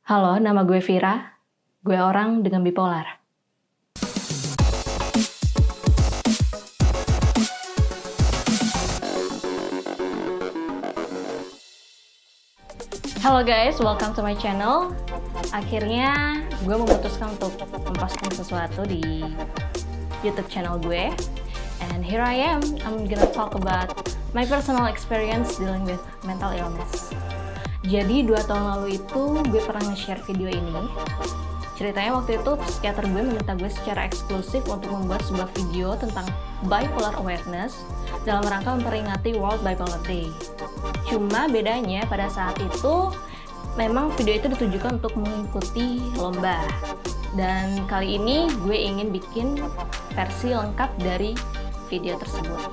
Halo, nama gue Vira. Gue orang dengan bipolar. Halo guys, welcome to my channel. Akhirnya gue memutuskan untuk memposting sesuatu di YouTube channel gue. And here I am, I'm gonna talk about my personal experience dealing with mental illness. Jadi 2 tahun lalu itu gue pernah nge-share video ini. Ceritanya waktu itu psikiater gue meminta gue secara eksklusif untuk membuat sebuah video tentang bipolar awareness dalam rangka memperingati World Bipolar Day. Cuma bedanya pada saat itu memang video itu ditujukan untuk mengikuti lomba. Dan kali ini gue ingin bikin versi lengkap dari video tersebut.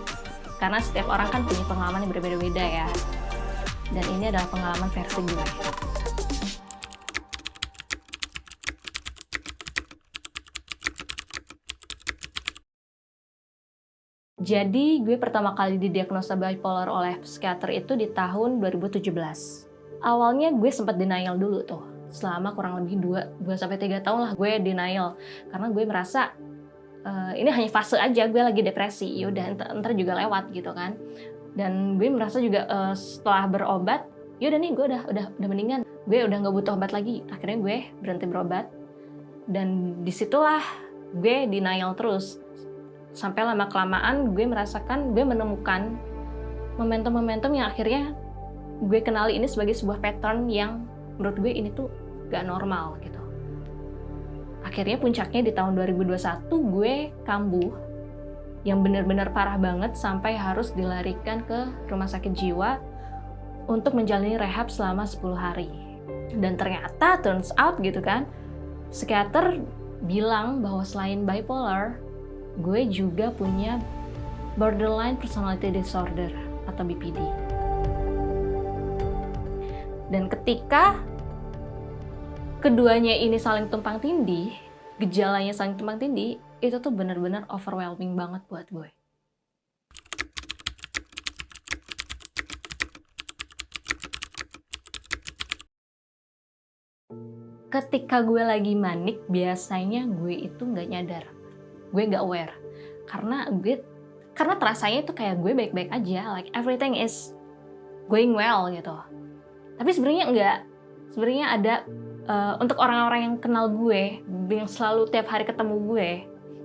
Karena setiap orang kan punya pengalaman yang berbeda-beda ya. Dan ini adalah pengalaman versi gue. Jadi gue pertama kali didiagnosa bipolar oleh psikiater itu di tahun 2017. Awalnya gue sempat denial dulu tuh. Selama kurang lebih 2-3 tahun lah gue denial. Karena gue merasa ini hanya fase aja, gue lagi depresi. Yaudah ntar juga lewat gitu kan. Dan gue merasa juga setelah berobat, yaudah nih gue udah mendingan, gue udah nggak butuh obat lagi. Akhirnya gue berhenti berobat dan disitulah gue denial terus sampai lama kelamaan gue merasakan, gue menemukan momentum-momentum yang akhirnya gue kenali ini sebagai sebuah pattern yang menurut gue ini tuh gak normal gitu. Akhirnya puncaknya di tahun 2021 gue kambuh yang benar-benar parah banget sampai harus dilarikan ke rumah sakit jiwa untuk menjalani rehab selama 10 hari. Dan ternyata turns out gitu kan, psikiater bilang bahwa selain bipolar, gue juga punya borderline personality disorder atau BPD. Dan ketika keduanya ini saling tumpang tindih, gejalanya saling tumpang tindih, itu tuh benar-benar overwhelming banget buat gue. Ketika gue lagi manik, biasanya gue itu nggak nyadar, gue nggak aware, karena terasanya itu kayak gue baik-baik aja, like everything is going well gitu. Tapi sebenarnya enggak. Sebenarnya ada untuk orang-orang yang kenal gue, yang selalu tiap hari ketemu gue,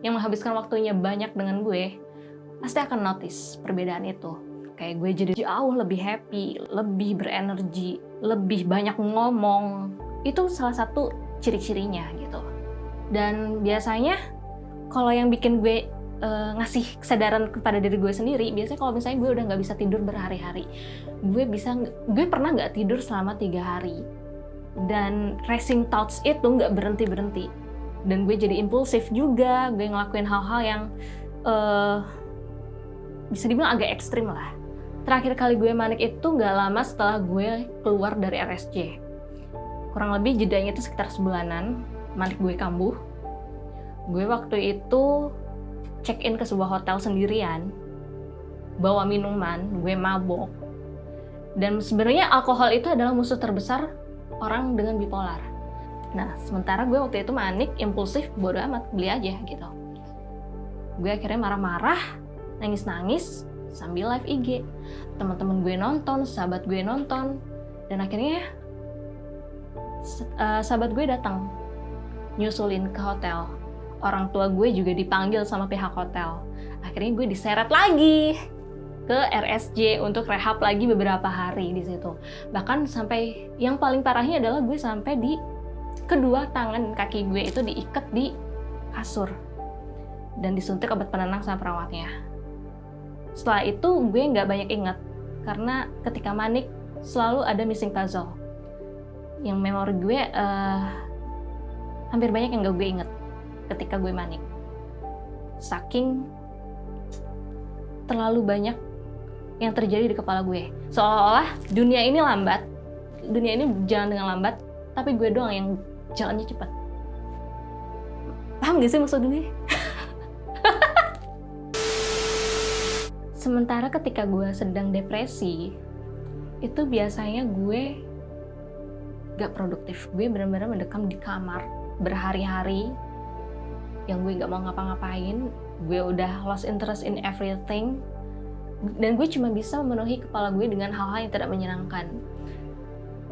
yang menghabiskan waktunya banyak dengan gue, pasti akan notice perbedaan itu. Kayak gue jadi jauh lebih happy, lebih berenergi, lebih banyak ngomong. Itu salah satu ciri-cirinya gitu. Dan biasanya kalau yang bikin gue ngasih kesadaran kepada diri gue sendiri, biasanya kalau misalnya gue udah nggak bisa tidur berhari-hari, gue pernah nggak tidur selama 3 hari. Dan racing thoughts itu nggak berhenti-berhenti. Dan gue jadi impulsif juga, gue ngelakuin hal-hal yang bisa dibilang agak ekstrim lah. Terakhir kali gue manik itu nggak lama setelah gue keluar dari RSJ. Kurang lebih jedanya itu sekitar sebulanan, manik gue kambuh. Gue waktu itu check-in ke sebuah hotel sendirian, bawa minuman, gue mabok. Dan sebenarnya alkohol itu adalah musuh terbesar orang dengan bipolar. Nah, sementara gue waktu itu manik, impulsif, bodo amat, beli aja gitu. Gue akhirnya marah-marah, nangis-nangis, sambil live IG. Teman-teman gue nonton, sahabat gue nonton, dan akhirnya sahabat gue datang, nyusulin ke hotel. Orang tua gue juga dipanggil sama pihak hotel. Akhirnya gue diseret lagi ke RSJ untuk rehab lagi beberapa hari di situ. Bahkan sampai yang paling parahnya adalah gue sampai di kedua tangan kaki gue itu diikat di kasur dan disuntik obat penenang sama perawatnya. Setelah itu gue nggak banyak ingat karena ketika manik selalu ada missing puzzle. Yang memori gue hampir banyak yang nggak gue inget ketika gue manik. Saking terlalu banyak yang terjadi di kepala gue. Seolah-olah dunia ini lambat, dunia ini berjalan dengan lambat, tapi gue doang yang jalannya cepat. Paham gak sih maksud gue? Sementara ketika gue sedang depresi, itu biasanya gue gak produktif. Gue benar-benar mendekam di kamar berhari-hari, yang gue gak mau ngapa-ngapain. Gue udah lost interest in everything, dan gue cuma bisa memenuhi kepala gue dengan hal-hal yang tidak menyenangkan,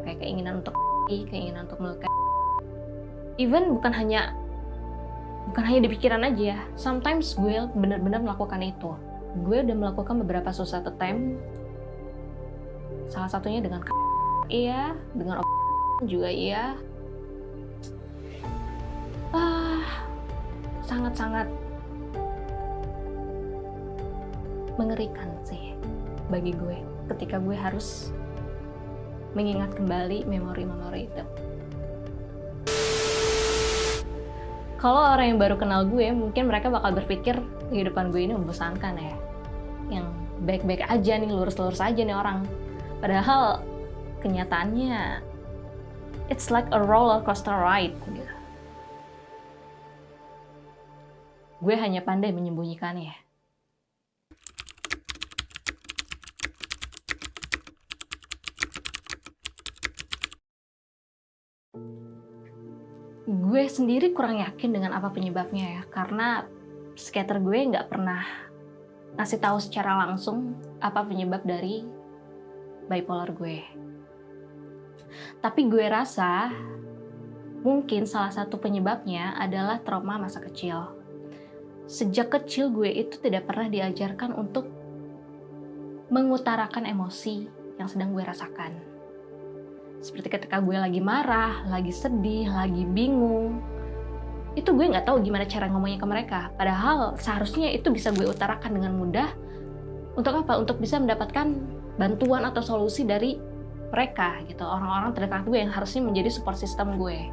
kayak keinginan untuk melukai. Even bukan hanya di pikiran aja, sometimes gue benar-benar melakukan itu. Gue udah melakukan beberapa suicide attempt, salah satunya dengan iya, dengan juga iya. Sangat-sangat mengerikan sih bagi gue ketika gue harus mengingat kembali memori-memori itu. Kalau orang yang baru kenal gue, mungkin mereka bakal berpikir kehidupan gue ini membosankan ya. Yang baik-baik aja nih, lurus-lurus aja nih orang. Padahal kenyataannya, it's like a roller coaster ride gitu. Gue hanya pandai menyembunyikannya. Gue sendiri kurang yakin dengan apa penyebabnya ya, karena psikiater gue nggak pernah ngasih tahu secara langsung apa penyebab dari bipolar gue. Tapi gue rasa mungkin salah satu penyebabnya adalah trauma masa kecil. Sejak kecil gue itu tidak pernah diajarkan untuk mengutarakan emosi yang sedang gue rasakan. Seperti ketika gue lagi marah, lagi sedih, lagi bingung, itu gue nggak tahu gimana cara ngomongnya ke mereka. Padahal seharusnya itu bisa gue utarakan dengan mudah. Untuk apa? Untuk bisa mendapatkan bantuan atau solusi dari mereka gitu, orang-orang terdekat gue yang harusnya menjadi support system gue.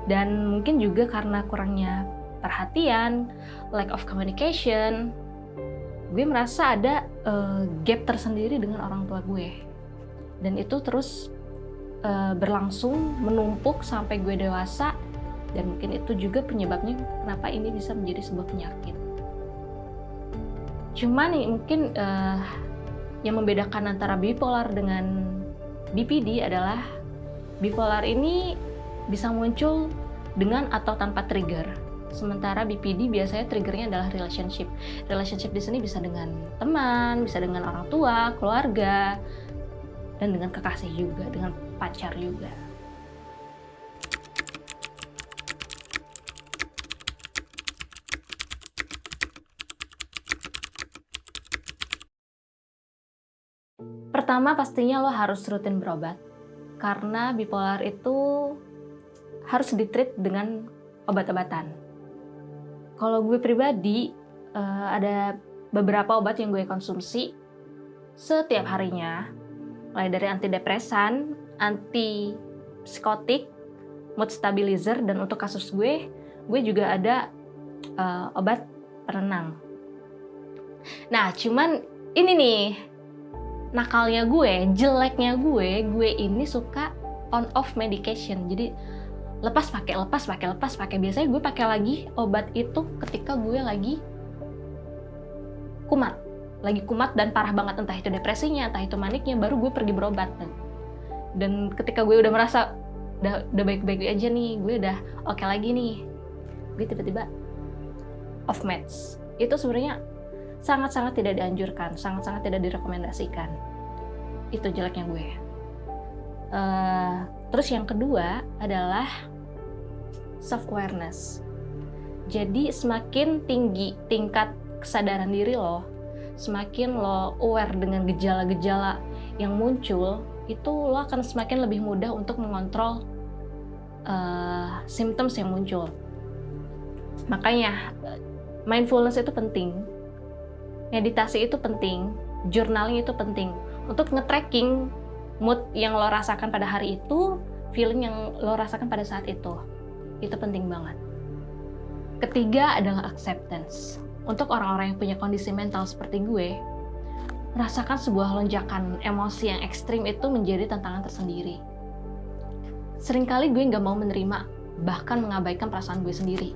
Dan mungkin juga karena kurangnya perhatian, lack of communication, gue merasa ada gap tersendiri dengan orang tua gue. Dan itu terus berlangsung, menumpuk sampai gue dewasa, dan mungkin itu juga penyebabnya kenapa ini bisa menjadi sebuah penyakit. Cuman nih mungkin yang membedakan antara bipolar dengan BPD adalah bipolar ini bisa muncul dengan atau tanpa trigger. Sementara BPD biasanya triggernya adalah relationship. Relationship di sini bisa dengan teman, bisa dengan orang tua, keluarga, dan dengan kekasih juga, dengan pacar juga. Pertama pastinya lo harus rutin berobat, karena bipolar itu harus ditreat dengan obat-obatan. Kalau gue pribadi, ada beberapa obat yang gue konsumsi setiap harinya, mulai dari antidepresan, antipsikotik, mood stabilizer, dan untuk kasus gue juga ada obat penenang. Nah, cuman ini nih, nakalnya gue, jeleknya gue ini suka on off medication. Jadi lepas pakai. Biasanya gue pakai lagi obat itu ketika gue lagi kumat dan parah banget, entah itu depresinya, entah itu maniknya, baru gue pergi berobat. Dan ketika gue udah merasa udah baik-baik aja nih, gue udah oke lagi nih, gue tiba-tiba off meds. Itu sebenarnya sangat-sangat tidak dianjurkan, sangat-sangat tidak direkomendasikan. Itu jeleknya gue. Terus yang kedua adalah self-awareness. Jadi semakin tinggi tingkat kesadaran diri lo, semakin lo aware dengan gejala-gejala yang muncul, itu lo akan semakin lebih mudah untuk mengontrol symptoms yang muncul. Makanya mindfulness itu penting, meditasi itu penting, journaling itu penting untuk nge-tracking mood yang lo rasakan pada hari itu, feeling yang lo rasakan pada saat itu. Itu penting banget. Ketiga adalah acceptance. Untuk orang-orang yang punya kondisi mental seperti gue, merasakan sebuah lonjakan emosi yang ekstrim itu menjadi tantangan tersendiri. Seringkali gue nggak mau menerima, bahkan mengabaikan perasaan gue sendiri.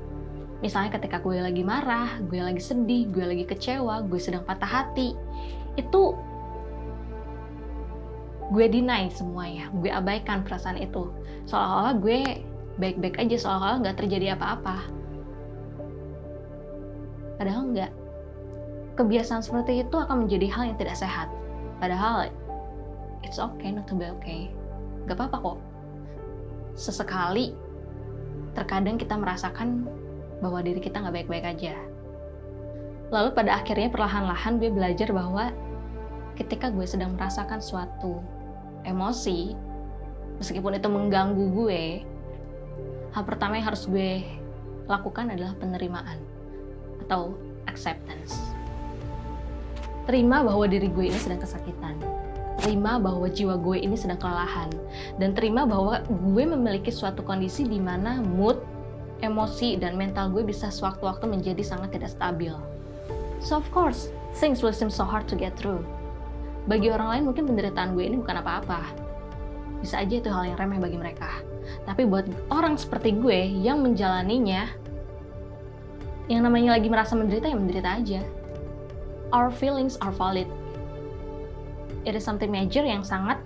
Misalnya ketika gue lagi marah, gue lagi sedih, gue lagi kecewa, gue sedang patah hati, itu gue deny semuanya, gue abaikan perasaan itu, seolah-olah gue baik-baik aja, seolah-olah nggak terjadi apa-apa. Padahal nggak. Kebiasaan seperti itu akan menjadi hal yang tidak sehat. Padahal it's okay not to be okay. Gak apa-apa kok. Sesekali terkadang kita merasakan bahwa diri kita nggak baik-baik aja. Lalu pada akhirnya perlahan-lahan gue belajar bahwa ketika gue sedang merasakan suatu emosi, meskipun itu mengganggu gue, hal pertama yang harus gue lakukan adalah penerimaan atau acceptance. Terima bahwa diri gue ini sedang kesakitan. Terima bahwa jiwa gue ini sedang kelelahan. Dan terima bahwa gue memiliki suatu kondisi di mana mood, emosi, dan mental gue bisa sewaktu-waktu menjadi sangat tidak stabil. So of course, things will seem so hard to get through. Bagi orang lain mungkin penderitaan gue ini bukan apa-apa. Bisa aja itu hal yang remeh bagi mereka. Tapi buat orang seperti gue yang menjalaninya, yang namanya lagi merasa menderita, ya menderita aja. Our feelings are valid. It is something major yang sangat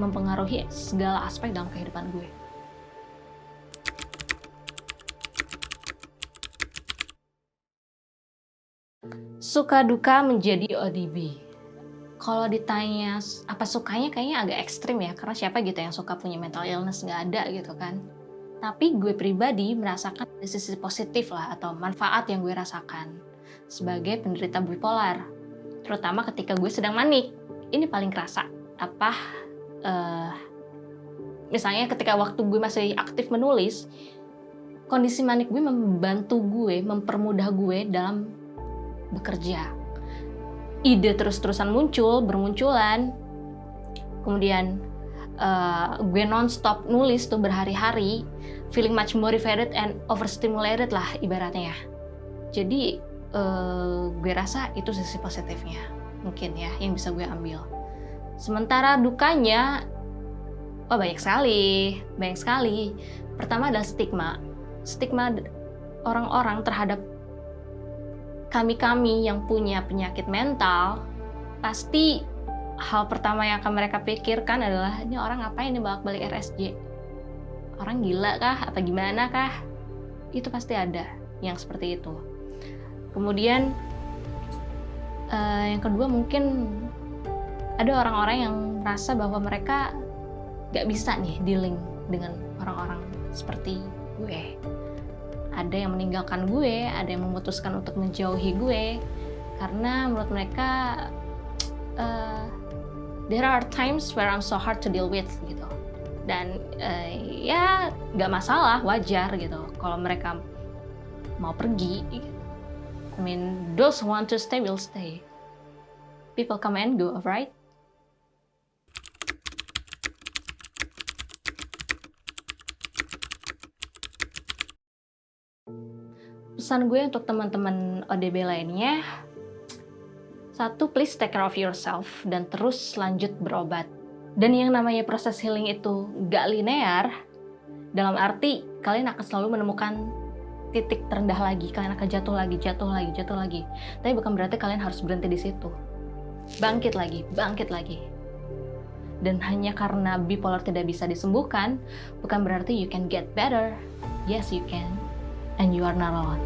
mempengaruhi segala aspek dalam kehidupan gue. Suka duka menjadi ODB. Kalau ditanya apa sukanya, kayaknya agak ekstrim ya, karena siapa gitu yang suka punya mental illness, nggak ada gitu kan. Tapi gue pribadi merasakan sisi positif lah, atau manfaat yang gue rasakan sebagai penderita bipolar, terutama ketika gue sedang manik. Ini paling kerasa. Misalnya ketika waktu gue masih aktif menulis, kondisi manik gue membantu gue, mempermudah gue dalam bekerja. Ide terus-terusan bermunculan. Kemudian gue non-stop nulis tuh berhari-hari, feeling much motivated and overstimulated lah ibaratnya. Jadi gue rasa itu sisi positifnya mungkin ya yang bisa gue ambil. Sementara dukanya banyak sekali. Pertama adalah stigma orang-orang terhadap kami yang punya penyakit mental. Pasti hal pertama yang akan mereka pikirkan adalah, ini orang ngapain nih balik RSJ? Orang gila kah? Apa gimana kah? Itu pasti ada yang seperti itu. Kemudian yang kedua, mungkin ada orang-orang yang merasa bahwa mereka gak bisa nih dealing dengan orang-orang seperti gue. Ada yang meninggalkan gue, ada yang memutuskan untuk menjauhi gue, karena menurut mereka there are times where I'm so hard to deal with gitu. Dan ya gak masalah, wajar gitu kalau mereka mau pergi gitu. I mean, those who want to stay will stay. People come and go, right? Pesan gue untuk teman-teman ODB lainnya, satu, please take care of yourself dan terus lanjut berobat. Dan yang namanya proses healing itu gak linear, dalam arti kalian akan selalu menemukan titik terendah lagi, kalian akan jatuh lagi. Tapi bukan berarti kalian harus berhenti di situ. Bangkit lagi. Dan hanya karena bipolar tidak bisa disembuhkan, bukan berarti you can get better. Yes, you can. And you are not alone.